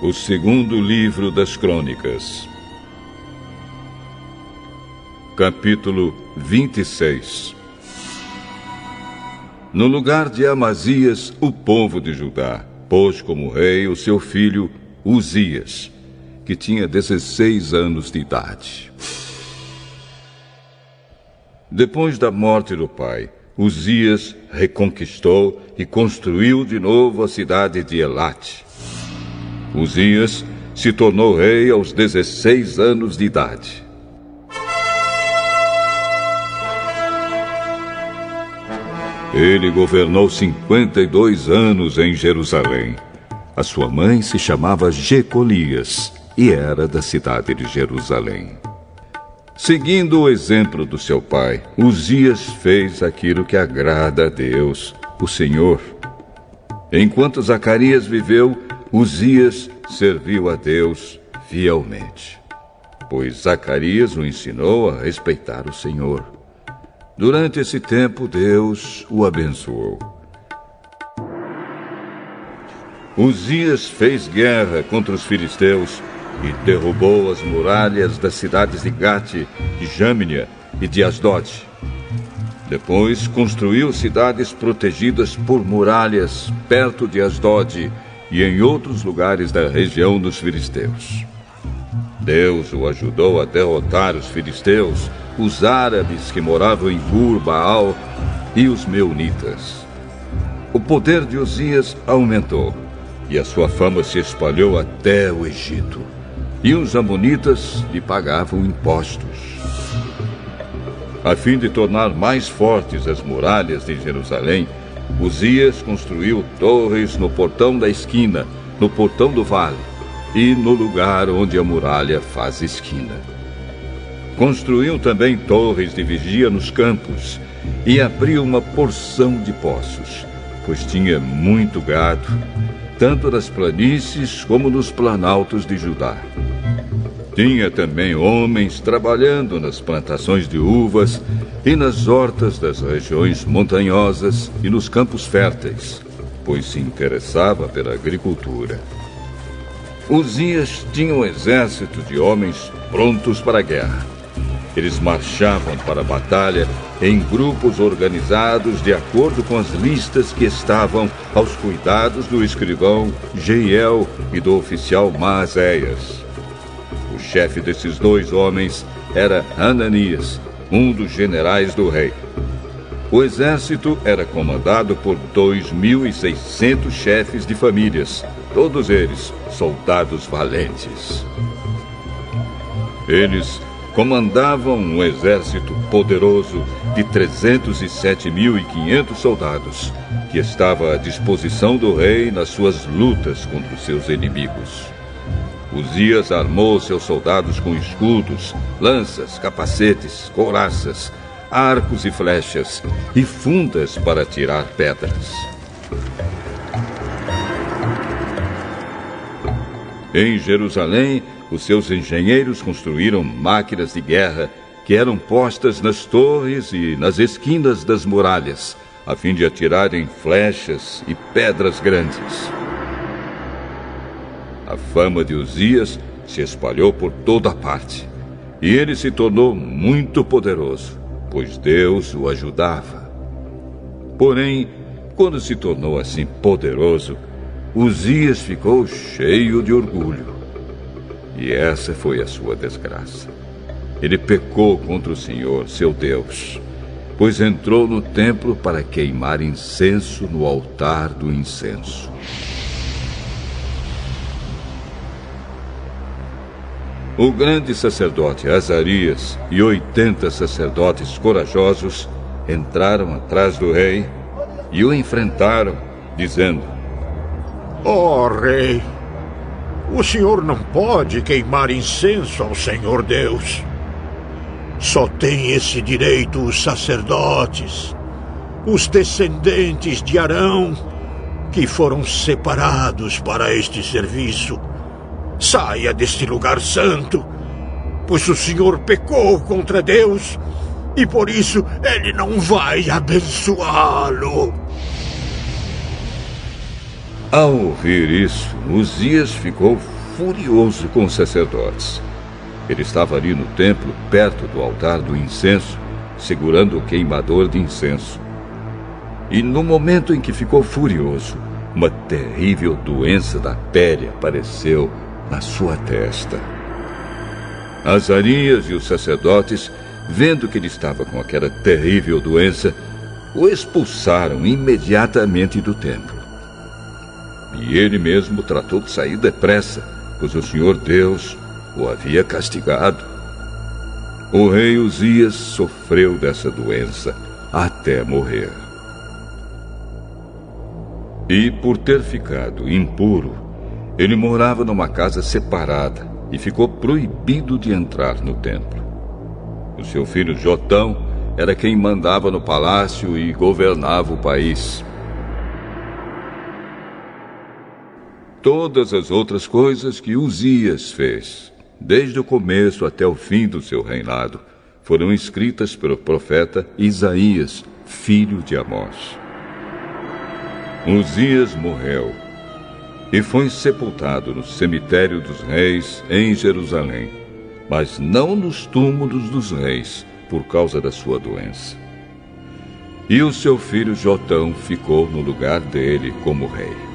O segundo livro das Crônicas. Capítulo 26. No lugar de Amazias, o povo de Judá pôs como rei o seu filho Uzias, que tinha 16 anos de idade. Depois da morte do pai, Uzias reconquistou e construiu de novo a cidade de Elate. Uzias se tornou rei aos 16 anos de idade. Ele governou 52 anos em Jerusalém. A sua mãe se chamava Jecolias e era da cidade de Jerusalém. Seguindo o exemplo do seu pai, Uzias fez aquilo que agrada a Deus, o Senhor. Enquanto Zacarias viveu, Uzias serviu a Deus fielmente, pois Zacarias o ensinou a respeitar o Senhor. Durante esse tempo, Deus o abençoou. Uzias fez guerra contra os filisteus e derrubou as muralhas das cidades de Gate, de Jâmnia e de Asdod. Depois construiu cidades protegidas por muralhas perto de Asdod e em outros lugares da região dos filisteus. Deus o ajudou a derrotar os filisteus, os árabes que moravam em Gur-Baal e os meunitas. O poder de Uzias aumentou e a sua fama se espalhou até o Egito. E os amonitas lhe pagavam impostos. A fim de tornar mais fortes as muralhas de Jerusalém, Uzias construiu torres no portão da esquina, no portão do vale e no lugar onde a muralha faz esquina. Construiu também torres de vigia nos campos e abriu uma porção de poços, pois tinha muito gado, tanto nas planícies como nos planaltos de Judá. Tinha também homens trabalhando nas plantações de uvas e nas hortas das regiões montanhosas e nos campos férteis, pois se interessava pela agricultura. Uzias tinha um exército de homens prontos para a guerra. Eles marchavam para a batalha em grupos organizados de acordo com as listas que estavam aos cuidados do escrivão Jeiel e do oficial Maazéias. O chefe desses dois homens era Hananias, um dos generais do rei. O exército era comandado por 2.600 chefes de famílias, todos eles soldados valentes. Eles comandavam um exército poderoso de 307.500 soldados, que estava à disposição do rei nas suas lutas contra os seus inimigos. Uzias armou seus soldados com escudos, lanças, capacetes, couraças, arcos e flechas e fundas para atirar pedras. Em Jerusalém, os seus engenheiros construíram máquinas de guerra que eram postas nas torres e nas esquinas das muralhas, a fim de atirarem flechas e pedras grandes. A fama de Uzias se espalhou por toda parte, e ele se tornou muito poderoso, pois Deus o ajudava. Porém, quando se tornou assim poderoso, Uzias ficou cheio de orgulho. E essa foi a sua desgraça. Ele pecou contra o Senhor, seu Deus, pois entrou no templo para queimar incenso no altar do incenso. O grande sacerdote Azarias e 80 sacerdotes corajosos entraram atrás do rei e o enfrentaram, dizendo: Ó rei, o senhor não pode queimar incenso ao Senhor Deus. Só tem esse direito os sacerdotes, os descendentes de Arão, que foram separados para este serviço. Saia deste lugar santo, pois o senhor pecou contra Deus e por isso ele não vai abençoá-lo. Ao ouvir isso, Uzias ficou furioso com os sacerdotes. Ele estava ali no templo, perto do altar do incenso, segurando o queimador de incenso. E no momento em que ficou furioso, uma terrível doença da pele apareceu na sua testa. Azarias e os sacerdotes, vendo que ele estava com aquela terrível doença, o expulsaram imediatamente do templo. E ele mesmo tratou de sair depressa, pois o Senhor Deus o havia castigado. O rei Uzias sofreu dessa doença até morrer. E por ter ficado impuro, ele morava numa casa separada e ficou proibido de entrar no templo. O seu filho Jotão era quem mandava no palácio e governava o país. Todas as outras coisas que Uzias fez, desde o começo até o fim do seu reinado, foram escritas pelo profeta Isaías, filho de Amós. Uzias morreu e foi sepultado no cemitério dos reis em Jerusalém, mas não nos túmulos dos reis, por causa da sua doença. E o seu filho Jotão ficou no lugar dele como rei.